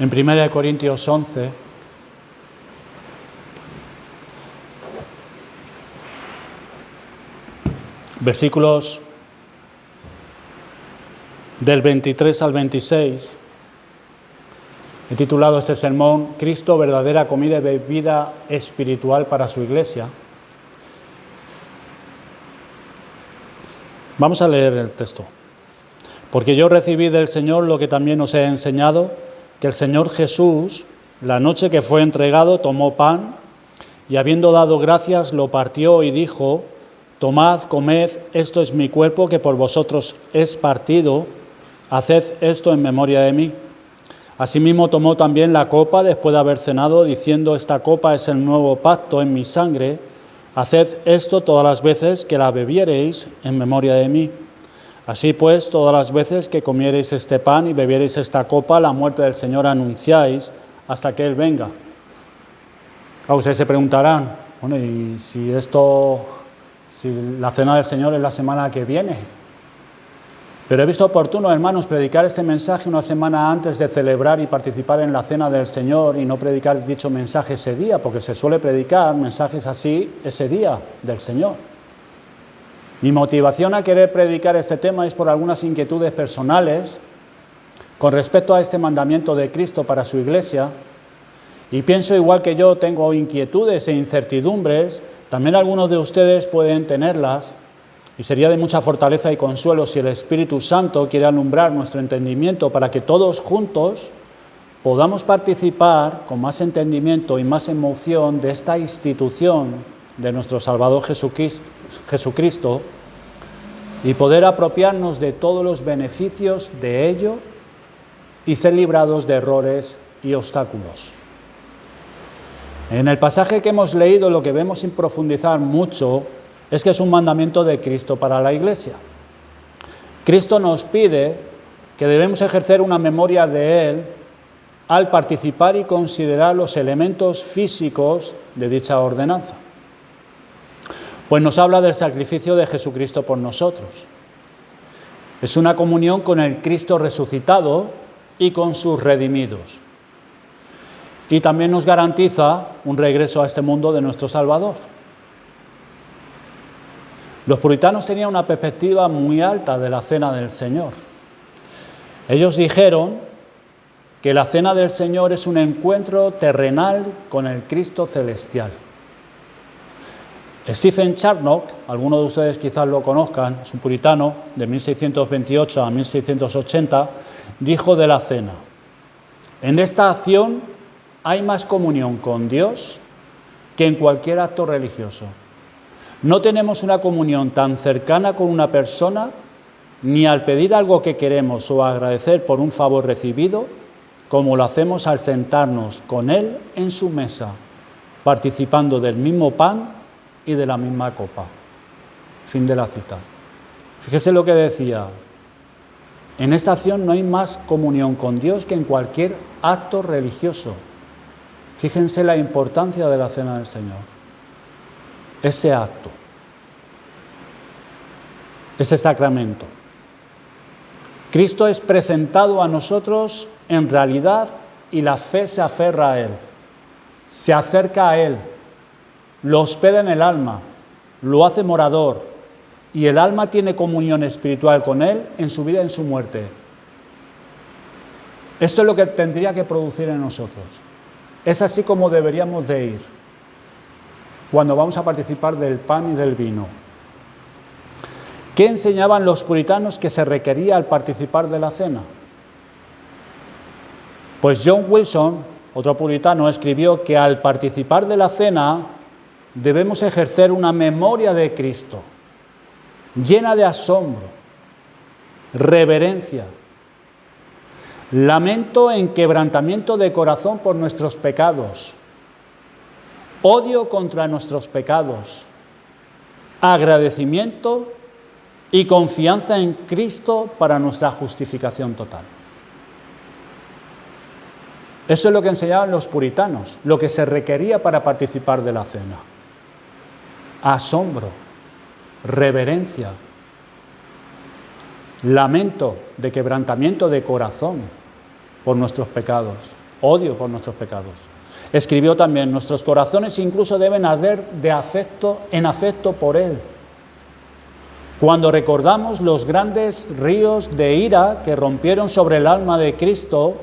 En 1 Corintios 11, versículos del 23 al 26, he titulado este sermón Cristo, verdadera comida y bebida espiritual para su iglesia. Vamos a leer el texto. Porque yo recibí del Señor lo que también os he enseñado, que el Señor Jesús, la noche que fue entregado, tomó pan y habiendo dado gracias lo partió y dijo: tomad, comed, esto es mi cuerpo que por vosotros es partido, haced esto en memoria de mí. Asimismo tomó también la copa después de haber cenado, diciendo: esta copa es el nuevo pacto en mi sangre, haced esto todas las veces que la bebiereis en memoria de mí. Así pues, todas las veces que comiereis este pan y bebiereis esta copa, la muerte del Señor anunciáis hasta que Él venga. Claro, ustedes se preguntarán, bueno, ¿y si la cena del Señor es la semana que viene? Pero he visto oportuno, hermanos, predicar este mensaje una semana antes de celebrar y participar en la cena del Señor y no predicar dicho mensaje ese día, porque se suele predicar mensajes así ese día del Señor. Mi motivación a querer predicar este tema es por algunas inquietudes personales con respecto a este mandamiento de Cristo para su iglesia, y pienso igual que yo tengo inquietudes e incertidumbres, también algunos de ustedes pueden tenerlas, y sería de mucha fortaleza y consuelo si el Espíritu Santo quiere alumbrar nuestro entendimiento para que todos juntos podamos participar con más entendimiento y más emoción de esta institución de nuestro Salvador Jesucristo y poder apropiarnos de todos los beneficios de ello y ser librados de errores y obstáculos. En el pasaje que hemos leído, lo que vemos sin profundizar mucho es que es un mandamiento de Cristo para la iglesia. Cristo nos pide que debemos ejercer una memoria de Él al participar y considerar los elementos físicos de dicha ordenanza. Pues nos habla del sacrificio de Jesucristo por nosotros. Es una comunión con el Cristo resucitado y con sus redimidos. Y también nos garantiza un regreso a este mundo de nuestro Salvador. Los puritanos tenían una perspectiva muy alta de la cena del Señor. Ellos dijeron que la cena del Señor es un encuentro terrenal con el Cristo celestial. Stephen Charnock, algunos de ustedes quizás lo conozcan, es un puritano de 1628 a 1680, dijo de la cena: en esta acción hay más comunión con Dios que en cualquier acto religioso. No tenemos una comunión tan cercana con una persona, ni al pedir algo que queremos o agradecer por un favor recibido, como lo hacemos al sentarnos con Él en su mesa, participando del mismo pan y de la misma copa. Fin de la cita. Fíjese lo que decía: en esta acción no hay más comunión con Dios que en cualquier acto religioso. Fíjense la importancia de la cena del Señor. Ese acto, ese sacramento. Cristo es presentado a nosotros en realidad y la fe se aferra a Él, se acerca a Él, lo hospeda en el alma, lo hace morador y el alma tiene comunión espiritual con Él en su vida y en su muerte. Esto es lo que tendría que producir en nosotros. Es así como deberíamos de ir cuando vamos a participar del pan y del vino. ¿Qué enseñaban los puritanos que se requería al participar de la cena? Pues John Wilson, otro puritano, escribió que al participar de la cena debemos ejercer una memoria de Cristo, llena de asombro, reverencia, lamento en quebrantamiento de corazón por nuestros pecados, odio contra nuestros pecados, agradecimiento y confianza en Cristo para nuestra justificación total. Eso es lo que enseñaban los puritanos, lo que se requería para participar de la cena. Asombro, reverencia, lamento de quebrantamiento de corazón por nuestros pecados odio por nuestros pecados. Escribió también, nuestros corazones incluso deben arder en afecto por Él. Cuando recordamos los grandes ríos de ira que rompieron sobre el alma de Cristo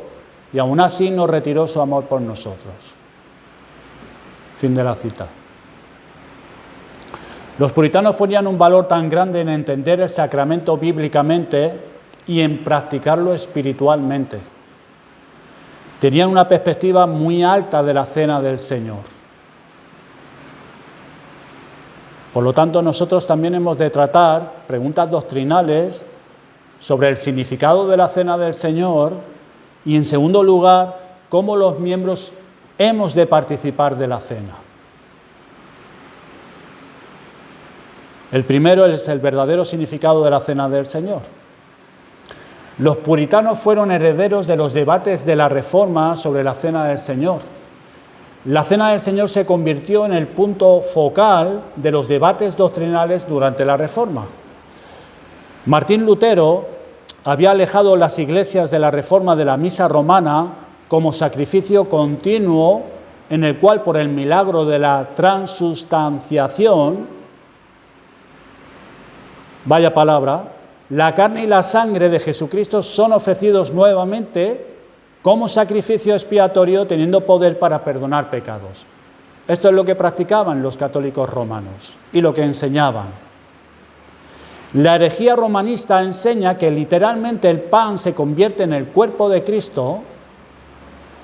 y aún así no retiró su amor por nosotros. Fin de la cita. Los puritanos ponían un valor tan grande en entender el sacramento bíblicamente y en practicarlo espiritualmente. Tenían una perspectiva muy alta de la cena del Señor. Por lo tanto, nosotros también hemos de tratar preguntas doctrinales sobre el significado de la cena del Señor y, en segundo lugar, cómo los miembros hemos de participar de la cena. El primero es el verdadero significado de la cena del Señor. Los puritanos fueron herederos de los debates de la Reforma sobre la cena del Señor. La cena del Señor se convirtió en el punto focal de los debates doctrinales durante la Reforma. Martín Lutero había alejado las iglesias de la Reforma de la misa romana como sacrificio continuo en el cual, por el milagro de la transustanciación, vaya palabra, la carne y la sangre de Jesucristo son ofrecidos nuevamente como sacrificio expiatorio, teniendo poder para perdonar pecados. Esto es lo que practicaban los católicos romanos y lo que enseñaban. La herejía romanista enseña que literalmente el pan se convierte en el cuerpo de Cristo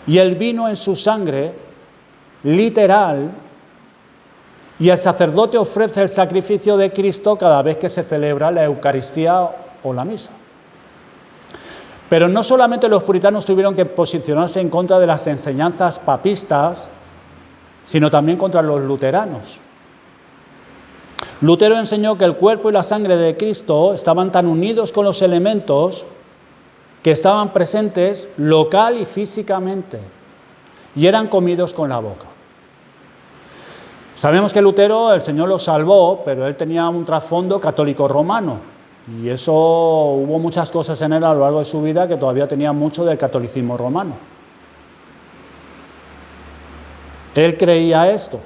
y el vino en su sangre, literal, y el sacerdote ofrece el sacrificio de Cristo cada vez que se celebra la Eucaristía o la misa. Pero no solamente los puritanos tuvieron que posicionarse en contra de las enseñanzas papistas, sino también contra los luteranos. Lutero enseñó que el cuerpo y la sangre de Cristo estaban tan unidos con los elementos que estaban presentes local y físicamente y eran comidos con la boca. Sabemos que Lutero, el Señor lo salvó, pero él tenía un trasfondo católico romano. Y eso, hubo muchas cosas en él a lo largo de su vida que todavía tenía mucho del catolicismo romano. Él creía esto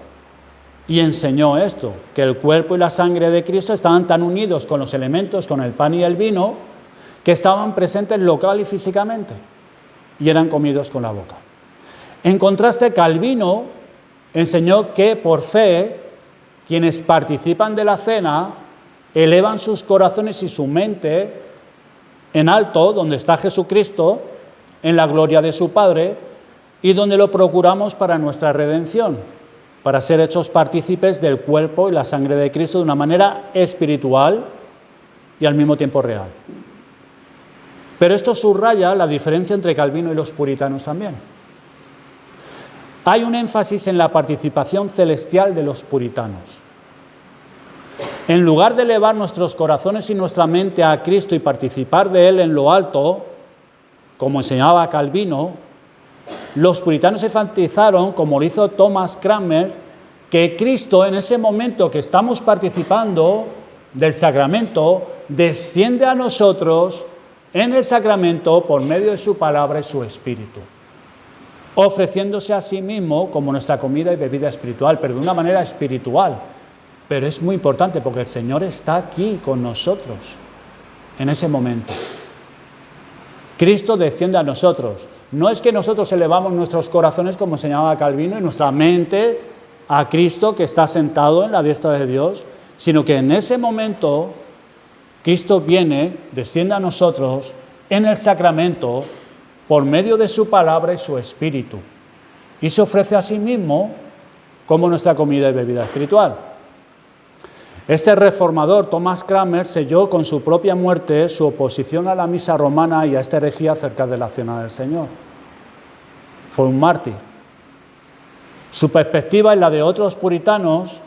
y enseñó esto, que el cuerpo y la sangre de Cristo estaban tan unidos con los elementos, con el pan y el vino, que estaban presentes local y físicamente y eran comidos con la boca. En contraste, Calvino enseñó que por fe, quienes participan de la cena elevan sus corazones y su mente en alto, donde está Jesucristo, en la gloria de su Padre, y donde lo procuramos para nuestra redención, para ser hechos partícipes del cuerpo y la sangre de Cristo de una manera espiritual y al mismo tiempo real. Pero esto subraya la diferencia entre Calvino y los puritanos también. Hay un énfasis en la participación celestial de los puritanos. En lugar de elevar nuestros corazones y nuestra mente a Cristo y participar de Él en lo alto, como enseñaba Calvino, los puritanos enfatizaron, como lo hizo Thomas Cranmer, que Cristo en ese momento que estamos participando del sacramento, desciende a nosotros en el sacramento por medio de su palabra y su Espíritu, ofreciéndose a sí mismo como nuestra comida y bebida espiritual, pero de una manera espiritual. Pero es muy importante porque el Señor está aquí con nosotros en ese momento. Cristo desciende a nosotros. No es que nosotros elevamos nuestros corazones, como enseñaba Calvino, y nuestra mente a Cristo que está sentado en la diestra de Dios, sino que en ese momento Cristo viene, desciende a nosotros en el sacramento por medio de su palabra y su Espíritu, y se ofrece a sí mismo como nuestra comida y bebida espiritual. Este reformador, Thomas Cranmer, selló con su propia muerte su oposición a la misa romana y a esta herejía acerca de la cena del Señor. Fue un mártir. Su perspectiva y la de otros puritanos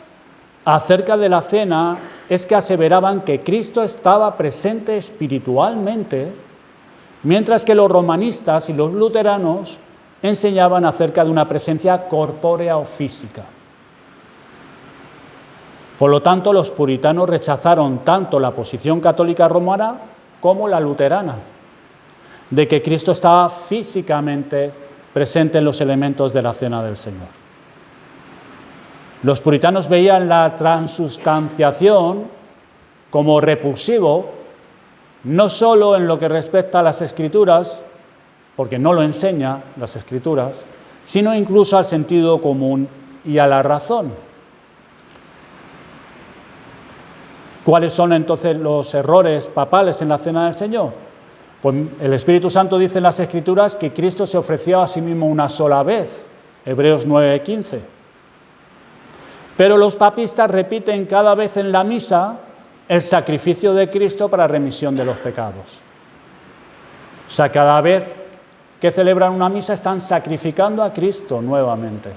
acerca de la cena es que aseveraban que Cristo estaba presente espiritualmente, mientras que los romanistas y los luteranos enseñaban acerca de una presencia corpórea o física. Por lo tanto, los puritanos rechazaron tanto la posición católica romana como la luterana, de que Cristo estaba físicamente presente en los elementos de la cena del Señor. Los puritanos veían la transustanciación como repulsivo, no solo en lo que respecta a las Escrituras, porque no lo enseña las Escrituras, sino incluso al sentido común y a la razón. ¿Cuáles son entonces los errores papales en la cena del Señor? Pues el Espíritu Santo dice en las Escrituras que Cristo se ofreció a sí mismo una sola vez, Hebreos 9:15. Pero los papistas repiten cada vez en la misa el sacrificio de Cristo para remisión de los pecados. O sea, cada vez que celebran una misa están sacrificando a Cristo nuevamente,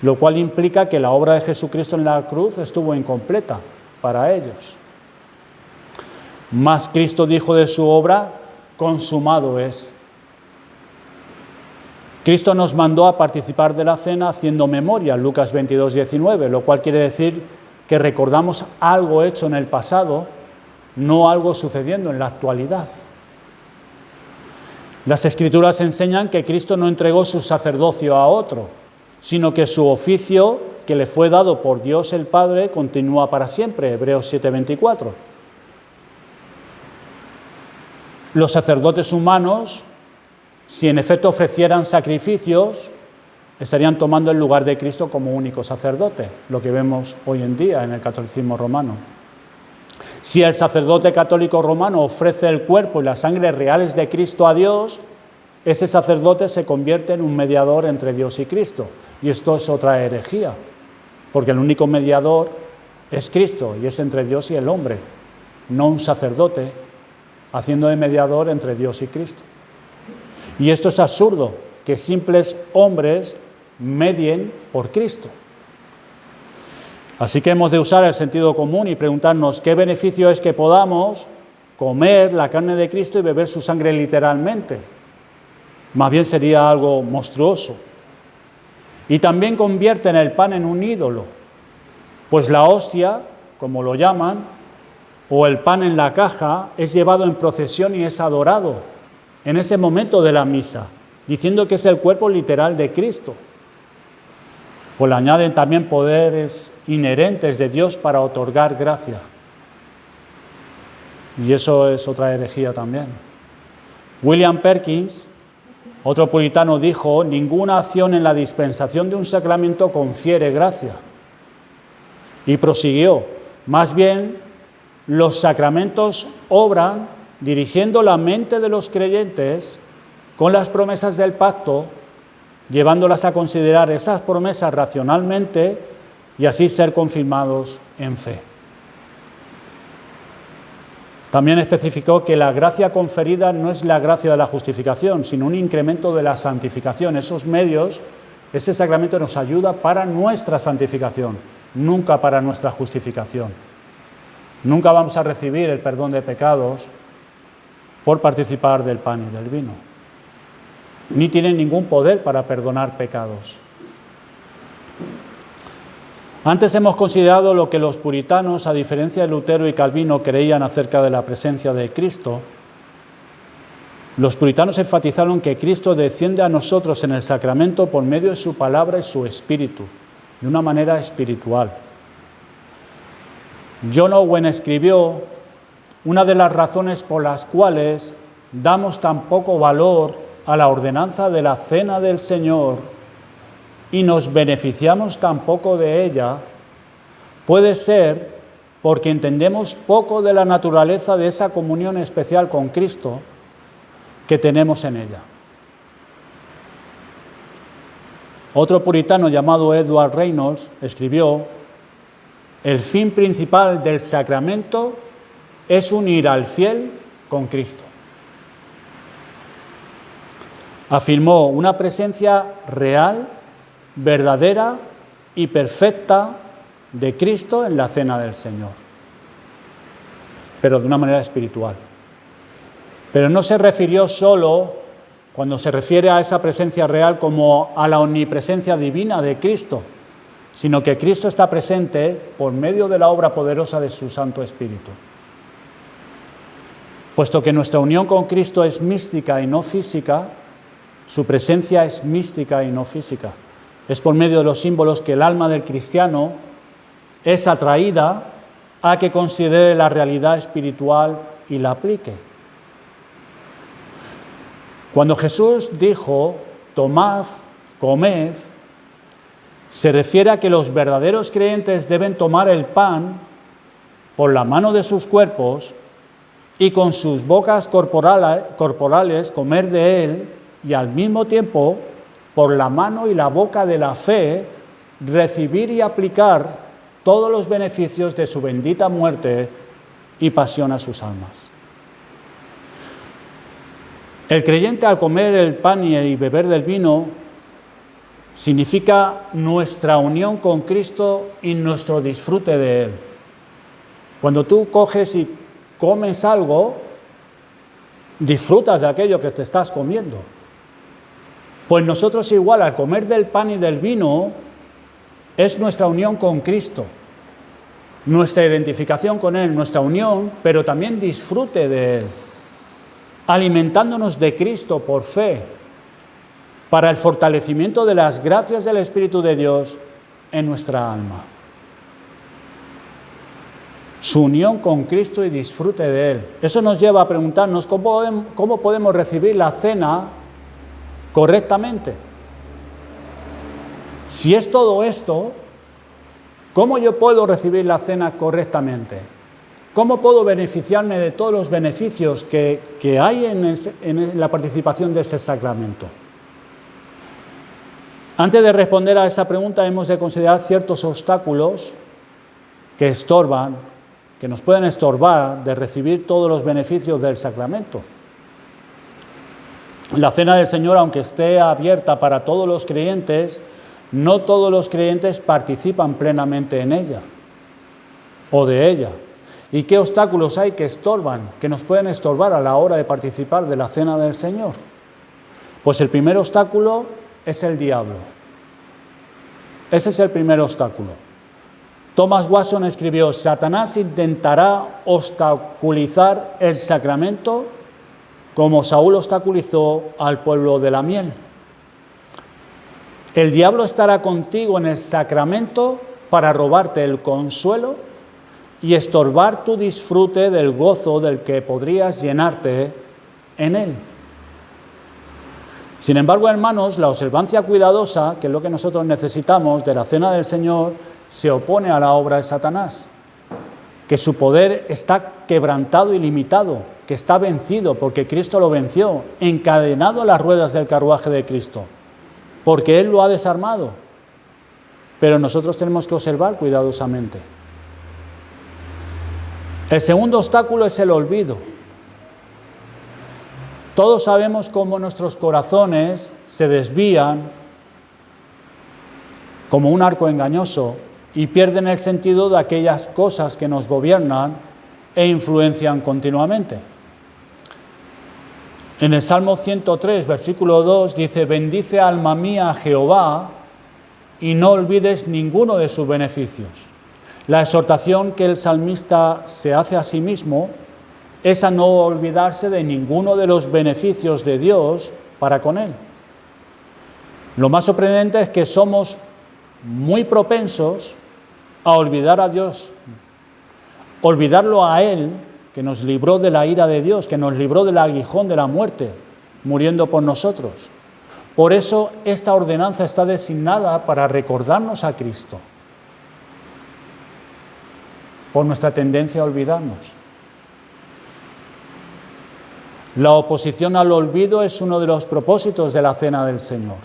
lo cual implica que la obra de Jesucristo en la cruz estuvo incompleta para ellos. Mas Cristo dijo de su obra, consumado es. Cristo nos mandó a participar de la cena haciendo memoria, Lucas 22:19, lo cual quiere decir que recordamos algo hecho en el pasado, no algo sucediendo en la actualidad. Las Escrituras enseñan que Cristo no entregó su sacerdocio a otro, sino que su oficio, que le fue dado por Dios el Padre, continúa para siempre, Hebreos 7:24. Los sacerdotes humanos, si en efecto ofrecieran sacrificios, estarían tomando el lugar de Cristo como único sacerdote, lo que vemos hoy en día en el catolicismo romano. Si el sacerdote católico romano ofrece el cuerpo y la sangre reales de Cristo a Dios, ese sacerdote se convierte en un mediador entre Dios y Cristo. Y esto es otra herejía, porque el único mediador es Cristo y es entre Dios y el hombre, no un sacerdote haciendo de mediador entre Dios y Cristo. Y esto es absurdo, que simples hombres medien por Cristo. Así que hemos de usar el sentido común y preguntarnos qué beneficio es que podamos comer la carne de Cristo y beber su sangre literalmente. Más bien sería algo monstruoso. Y también convierten el pan en un ídolo, pues la hostia, como lo llaman, o el pan en la caja, es llevado en procesión y es adorado en ese momento de la misa, diciendo que es el cuerpo literal de Cristo. Pues le añaden también poderes inherentes de Dios para otorgar gracia. Y eso es otra herejía también. William Perkins, otro puritano, dijo: ninguna acción en la dispensación de un sacramento confiere gracia. Y prosiguió: más bien, los sacramentos obran dirigiendo la mente de los creyentes con las promesas del pacto, llevándolas a considerar esas promesas racionalmente y así ser confirmados en fe. También especificó que la gracia conferida no es la gracia de la justificación, sino un incremento de la santificación. Esos medios, ese sacramento nos ayuda para nuestra santificación, nunca para nuestra justificación. Nunca vamos a recibir el perdón de pecados por participar del pan y del vino. Ni tienen ningún poder para perdonar pecados. Antes hemos considerado lo que los puritanos, a diferencia de Lutero y Calvino, creían acerca de la presencia de Cristo. Los puritanos enfatizaron que Cristo desciende a nosotros en el sacramento por medio de su palabra y su espíritu, de una manera espiritual. John Owen escribió: una de las razones por las cuales damos tan poco valor a la ordenanza de la cena del Señor y nos beneficiamos tan poco de ella, puede ser porque entendemos poco de la naturaleza de esa comunión especial con Cristo que tenemos en ella. Otro puritano llamado Edward Reynolds escribió: el fin principal del sacramento es unir al fiel con Cristo. Afirmó una presencia real, verdadera y perfecta de Cristo en la cena del Señor, pero de una manera espiritual. Pero no se refirió solo, cuando se refiere a esa presencia real, como a la omnipresencia divina de Cristo, sino que Cristo está presente por medio de la obra poderosa de su Santo Espíritu. Puesto que nuestra unión con Cristo es mística y no física, Su presencia es mística y no física. Es por medio de los símbolos que el alma del cristiano es atraída a que considere la realidad espiritual y la aplique. Cuando Jesús dijo, tomad, comed, se refiere a que los verdaderos creyentes deben tomar el pan por la mano de sus cuerpos y con sus bocas corporales comer de él y al mismo tiempo, por la mano y la boca de la fe, recibir y aplicar todos los beneficios de su bendita muerte y pasión a sus almas. El creyente, al comer el pan y beber del vino, significa nuestra unión con Cristo y nuestro disfrute de Él. Cuando tú coges y comes algo, disfrutas de aquello que te estás comiendo. Pues nosotros igual, al comer del pan y del vino, es nuestra unión con Cristo, nuestra identificación con Él, nuestra unión, pero también disfrute de Él, alimentándonos de Cristo por fe, para el fortalecimiento de las gracias del Espíritu de Dios en nuestra alma. Su unión con Cristo y disfrute de Él. Eso nos lleva a preguntarnos cómo podemos recibir la cena correctamente. Si es todo esto, ¿cómo yo puedo recibir la cena correctamente? ¿Cómo puedo beneficiarme de todos los beneficios que hay en la participación de ese sacramento? Antes de responder a esa pregunta, hemos de considerar ciertos obstáculos que estorban, que nos pueden estorbar de recibir todos los beneficios del sacramento. La cena del Señor, aunque esté abierta para todos los creyentes, no todos los creyentes participan plenamente en ella o de ella. ¿Y qué obstáculos hay que estorban, que nos pueden estorbar a la hora de participar de la cena del Señor? Pues el primer obstáculo es el diablo. Ese es el primer obstáculo. Thomas Watson escribió: Satanás intentará obstaculizar el sacramento como Saúl obstaculizó al pueblo de la miel. El diablo estará contigo en el sacramento para robarte el consuelo y estorbar tu disfrute del gozo del que podrías llenarte en él. Sin embargo, hermanos, la observancia cuidadosa, que es lo que nosotros necesitamos de la cena del Señor, se opone a la obra de Satanás, que su poder está quebrantado y limitado, que está vencido porque Cristo lo venció, encadenado a las ruedas del carruaje de Cristo, porque Él lo ha desarmado. Pero nosotros tenemos que observar cuidadosamente. El segundo obstáculo es el olvido. Todos sabemos cómo nuestros corazones se desvían como un arco engañoso y pierden el sentido de aquellas cosas que nos gobiernan e influencian continuamente. En el Salmo 103, versículo 2, dice: bendice alma mía a Jehová y no olvides ninguno de sus beneficios. La exhortación que el salmista se hace a sí mismo es a no olvidarse de ninguno de los beneficios de Dios para con él. Lo más sorprendente es que somos muy propensos a olvidar a Dios, olvidarlo a Él, que nos libró de la ira de Dios, que nos libró del aguijón de la muerte, muriendo por nosotros. Por eso esta ordenanza está designada para recordarnos a Cristo, por nuestra tendencia a olvidarnos. La oposición al olvido es uno de los propósitos de la Cena del Señor,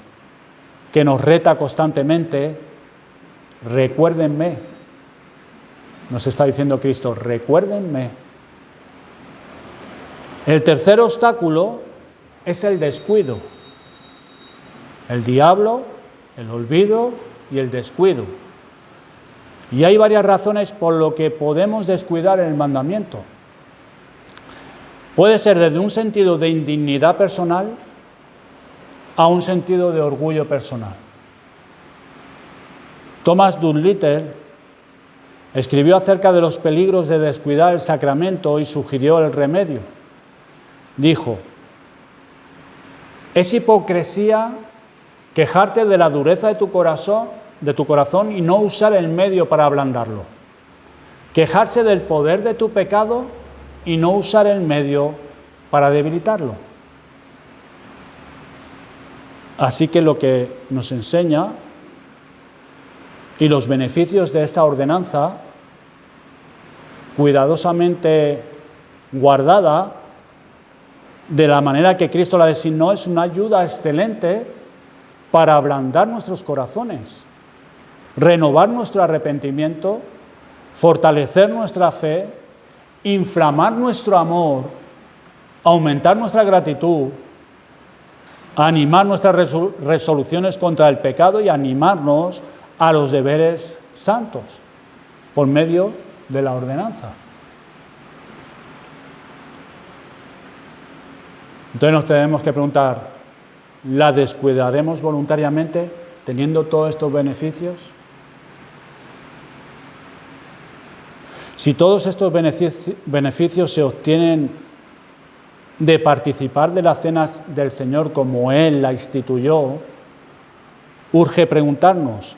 que nos reta constantemente: recuérdenme. Nos está diciendo Cristo: recuérdenme. El tercer obstáculo es el descuido. El diablo, el olvido y el descuido. Y hay varias razones por lo que podemos descuidar el mandamiento. Puede ser desde un sentido de indignidad personal a un sentido de orgullo personal. Thomas Doolittle escribió acerca de los peligros de descuidar el sacramento y sugirió el remedio. Dijo: Es hipocresía quejarte de la dureza de tu corazón y no usar el medio para ablandarlo. Quejarse del poder de tu pecado y no usar el medio para debilitarlo. Así que lo que nos enseña y los beneficios de esta ordenanza, cuidadosamente guardada, de la manera que Cristo la designó, es una ayuda excelente para ablandar nuestros corazones, renovar nuestro arrepentimiento, fortalecer nuestra fe, inflamar nuestro amor, aumentar nuestra gratitud, animar nuestras resoluciones contra el pecado y animarnos a los deberes santos por medio de la ordenanza. Entonces nos tenemos que preguntar, ¿la descuidaremos voluntariamente teniendo todos estos beneficios? Si todos estos beneficios se obtienen de participar de la cena del Señor como Él la instituyó, urge preguntarnos,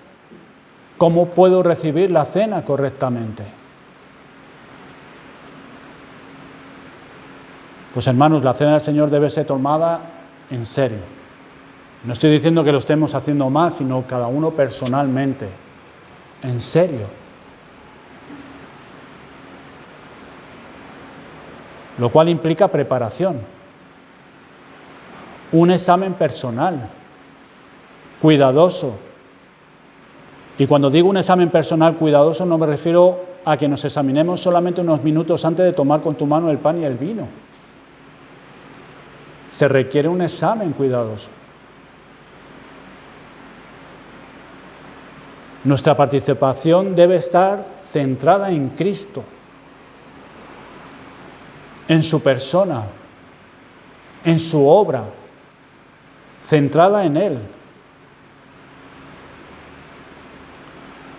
¿cómo puedo recibir la cena correctamente? Pues hermanos, la cena del Señor debe ser tomada en serio. No estoy diciendo que lo estemos haciendo mal, sino cada uno personalmente, en serio. Lo cual implica preparación, un examen personal, cuidadoso. Y cuando digo un examen personal cuidadoso, no me refiero a que nos examinemos solamente unos minutos antes de tomar con tu mano el pan y el vino. Se requiere un examen cuidadoso. Nuestra participación debe estar centrada en Cristo, en su persona, en su obra, centrada en Él.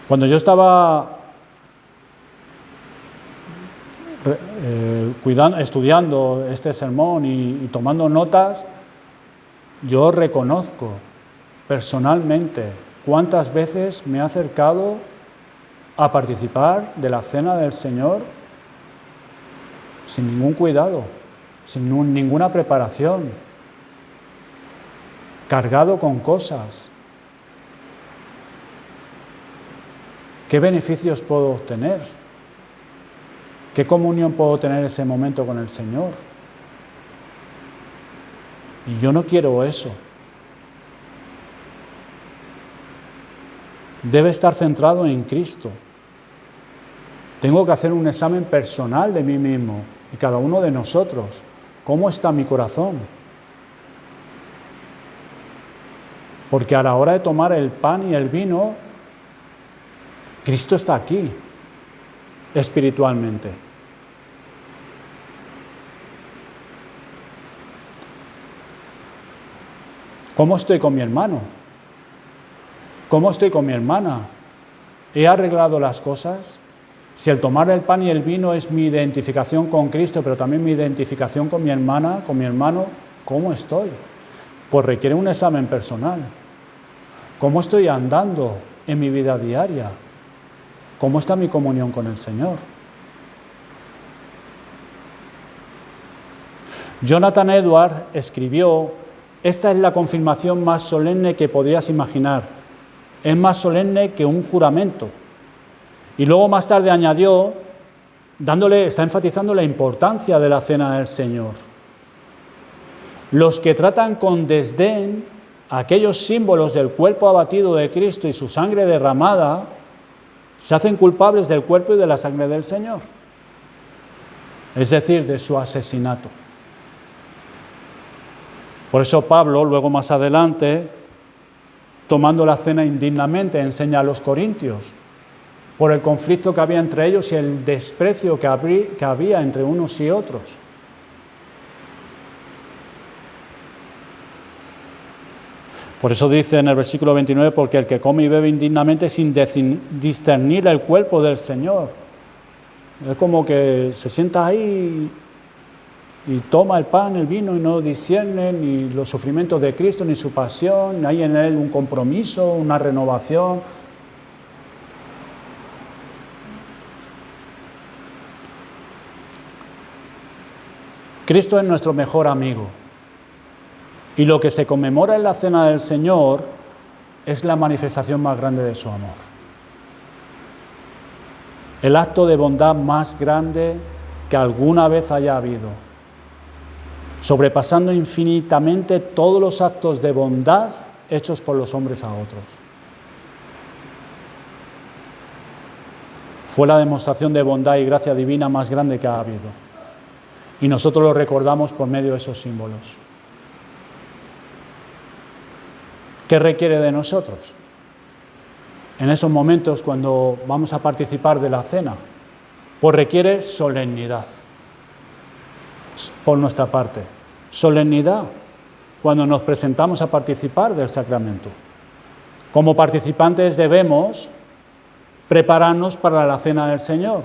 Cuando yo estaba estudiando este sermón y tomando notas, yo reconozco personalmente cuántas veces me he acercado a participar de la cena del Señor sin ningún cuidado, sin ninguna preparación, cargado con cosas. ¿Qué beneficios puedo obtener? ¿Qué comunión puedo tener en ese momento con el Señor? Y yo no quiero eso. Debe estar centrado en Cristo. Tengo que hacer un examen personal de mí mismo y cada uno de nosotros. ¿Cómo está mi corazón? Porque a la hora de tomar el pan y el vino, Cristo está aquí, espiritualmente. ¿Cómo estoy con mi hermano? ¿Cómo estoy con mi hermana? ¿He arreglado las cosas? Si el tomar el pan y el vino es mi identificación con Cristo, pero también mi identificación con mi hermana, con mi hermano, ¿cómo estoy? Pues requiere un examen personal. ¿Cómo estoy andando en mi vida diaria? ¿Cómo está mi comunión con el Señor? Jonathan Edwards escribió: esta es la confirmación más solemne que podrías imaginar. Es más solemne que un juramento. Y luego más tarde añadió, está enfatizando la importancia de la cena del Señor. Los que tratan con desdén aquellos símbolos del cuerpo abatido de Cristo y su sangre derramada, se hacen culpables del cuerpo y de la sangre del Señor. Es decir, de su asesinato. Por eso Pablo, luego más adelante, tomando la cena indignamente, enseña a los corintios por el conflicto que había entre ellos y el desprecio que había entre unos y otros. Por eso dice en el versículo 29, porque el que come y bebe indignamente sin discernir el cuerpo del Señor. Es como que se sienta ahí y toma el pan, el vino y no discierne ni los sufrimientos de Cristo ni su pasión, hay en él un compromiso, una renovación. Cristo es nuestro mejor amigo y lo que se conmemora en la cena del Señor es la manifestación más grande de su amor. El acto de bondad más grande que alguna vez haya habido, sobrepasando infinitamente todos los actos de bondad hechos por los hombres a otros. Fue la demostración de bondad y gracia divina más grande que ha habido. Y nosotros lo recordamos por medio de esos símbolos. ¿Qué requiere de nosotros? En esos momentos cuando vamos a participar de la cena, pues requiere solemnidad por nuestra parte. Solemnidad cuando nos presentamos a participar del sacramento. Como participantes debemos prepararnos para la cena del Señor,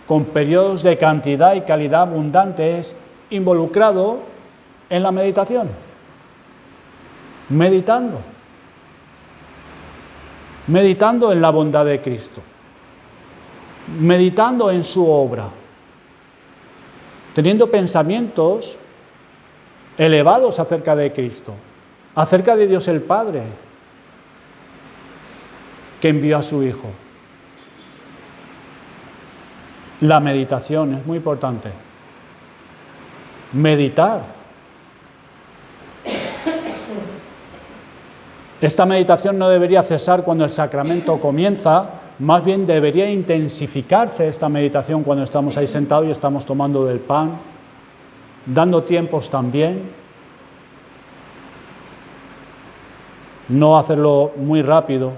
con periodos de cantidad y calidad abundantes, involucrado en la meditación. Meditando en la bondad de Cristo, meditando en su obra, teniendo pensamientos elevados acerca de Cristo, acerca de Dios el Padre, que envió a su Hijo. La meditación es muy importante. Meditar. Esta meditación no debería cesar cuando el sacramento comienza, más bien debería intensificarse esta meditación cuando estamos ahí sentados y estamos tomando del pan, dando tiempos también. No hacerlo muy rápido.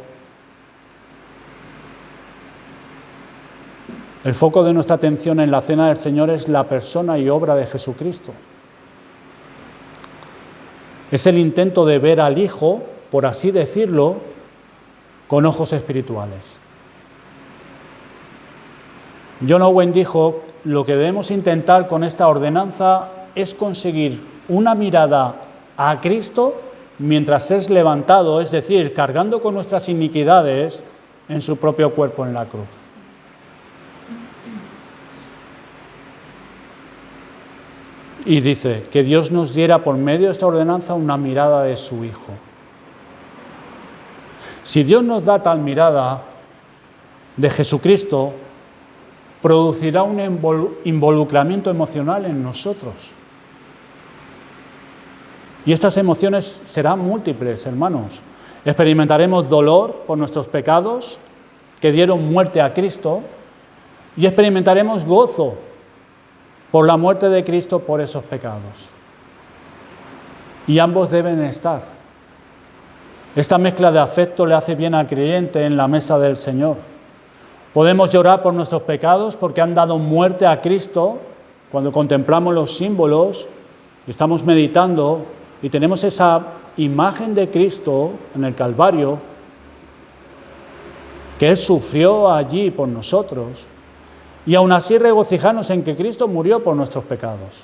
El foco de nuestra atención en la cena del Señor es la persona y obra de Jesucristo. Es el intento de ver al Hijo, por así decirlo, con ojos espirituales. John Owen dijo, lo que debemos intentar con esta ordenanza es conseguir una mirada a Cristo mientras es levantado, es decir, cargando con nuestras iniquidades en su propio cuerpo en la cruz. Y dice, que Dios nos diera por medio de esta ordenanza una mirada de su Hijo. Si Dios nos da tal mirada de Jesucristo, producirá un involucramiento emocional en nosotros. Y estas emociones serán múltiples, hermanos. Experimentaremos dolor por nuestros pecados, que dieron muerte a Cristo, y experimentaremos gozo por la muerte de Cristo por esos pecados. Y ambos deben estar. Esta mezcla de afecto le hace bien al creyente en la mesa del Señor. Podemos llorar por nuestros pecados porque han dado muerte a Cristo cuando contemplamos los símbolos y estamos meditando y tenemos esa imagen de Cristo en el Calvario, que Él sufrió allí por nosotros. Y aún así regocijarnos en que Cristo murió por nuestros pecados.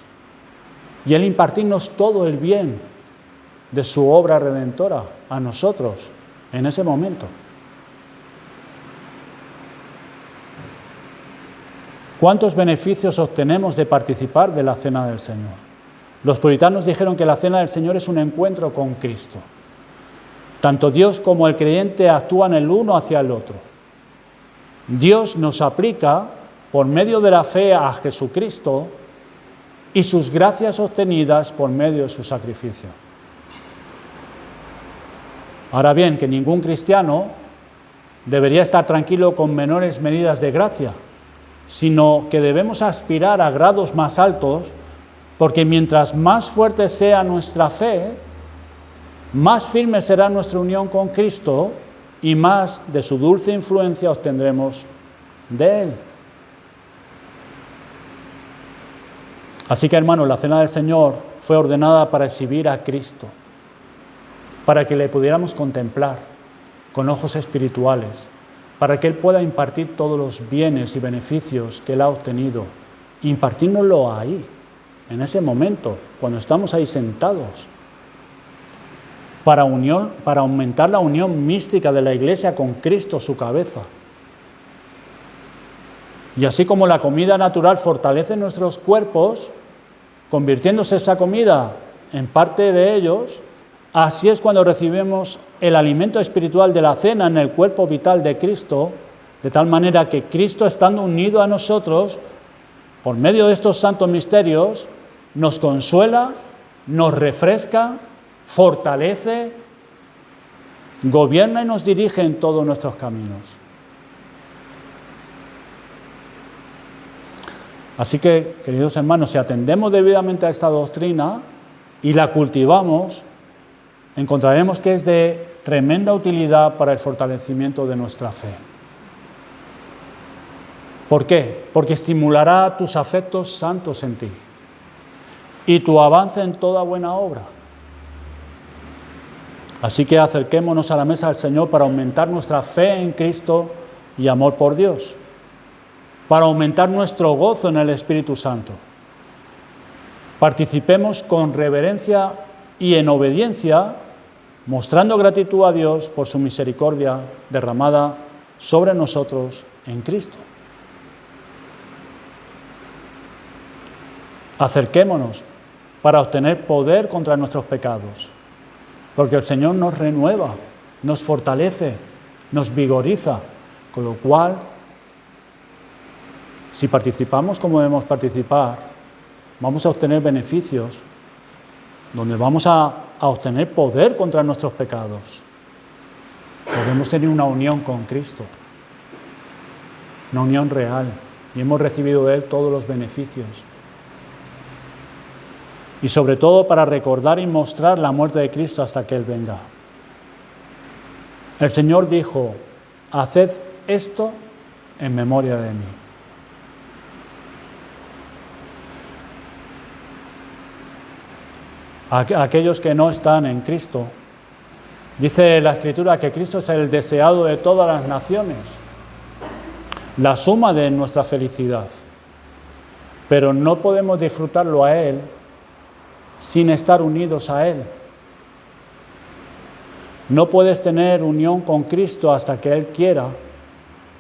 Y Él impartirnos todo el bien de su obra redentora a nosotros en ese momento. ¿Cuántos beneficios obtenemos de participar de la cena del Señor? Los puritanos dijeron que la cena del Señor es un encuentro con Cristo. Tanto Dios como el creyente actúan el uno hacia el otro. Dios nos aplica por medio de la fe a Jesucristo y sus gracias obtenidas por medio de su sacrificio. Ahora bien, que ningún cristiano debería estar tranquilo con menores medidas de gracia, sino que debemos aspirar a grados más altos, porque mientras más fuerte sea nuestra fe, más firme será nuestra unión con Cristo y más de su dulce influencia obtendremos de Él. Así que, hermanos, la cena del Señor fue ordenada para exhibir a Cristo, para que le pudiéramos contemplar con ojos espirituales, para que Él pueda impartir todos los bienes y beneficios que Él ha obtenido, impartírnoslo ahí, en ese momento, cuando estamos ahí sentados, para aumentar la unión mística de la Iglesia con Cristo, su cabeza. Y así como la comida natural fortalece nuestros cuerpos, convirtiéndose esa comida en parte de ellos, así es cuando recibimos el alimento espiritual de la cena en el cuerpo vital de Cristo, de tal manera que Cristo, estando unido a nosotros, por medio de estos santos misterios, nos consuela, nos refresca, fortalece, gobierna y nos dirige en todos nuestros caminos. Así que, queridos hermanos, si atendemos debidamente a esta doctrina y la cultivamos, encontraremos que es de tremenda utilidad para el fortalecimiento de nuestra fe. ¿Por qué? Porque estimulará tus afectos santos en ti y tu avance en toda buena obra. Así que acerquémonos a la mesa del Señor para aumentar nuestra fe en Cristo y amor por Dios, para aumentar nuestro gozo en el Espíritu Santo. Participemos con reverencia y en obediencia, mostrando gratitud a Dios por su misericordia derramada sobre nosotros en Cristo. Acerquémonos para obtener poder contra nuestros pecados, porque el Señor nos renueva, nos fortalece, nos vigoriza, con lo cual, si participamos como debemos participar, vamos a obtener beneficios, donde vamos a obtener poder contra nuestros pecados. Podemos tener una unión con Cristo, una unión real, y hemos recibido de Él todos los beneficios. Y sobre todo para recordar y mostrar la muerte de Cristo hasta que Él venga. El Señor dijo: haced esto en memoria de mí. Aquellos que no están en Cristo, dice la Escritura que Cristo es el deseado de todas las naciones, la suma de nuestra felicidad, pero no podemos disfrutarlo a Él sin estar unidos a Él. No puedes tener unión con Cristo hasta que Él quiera,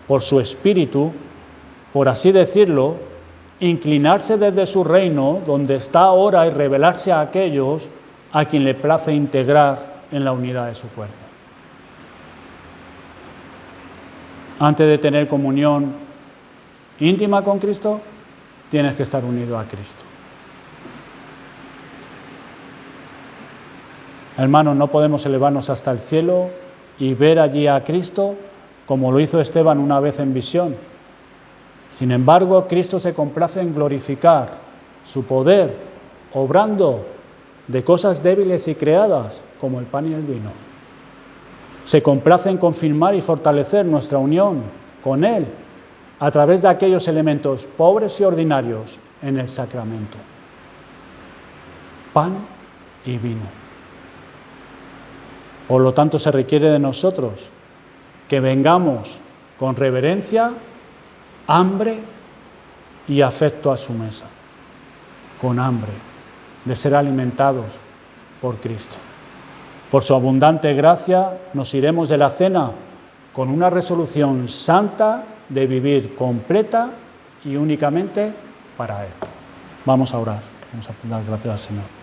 por su Espíritu, por así decirlo, inclinarse desde su reino, donde está ahora, y revelarse a aquellos a quien le place integrar en la unidad de su cuerpo. Antes de tener comunión íntima con Cristo, tienes que estar unido a Cristo. Hermanos, no podemos elevarnos hasta el cielo y ver allí a Cristo como lo hizo Esteban una vez en visión. Sin embargo, Cristo se complace en glorificar su poder, obrando de cosas débiles y creadas, como el pan y el vino. Se complace en confirmar y fortalecer nuestra unión con Él a través de aquellos elementos pobres y ordinarios en el sacramento: pan y vino. Por lo tanto, se requiere de nosotros que vengamos con reverencia, hambre y afecto a su mesa, con hambre de ser alimentados por Cristo. Por su abundante gracia nos iremos de la cena con una resolución santa de vivir completa y únicamente para Él. Vamos a orar, vamos a dar gracias al Señor.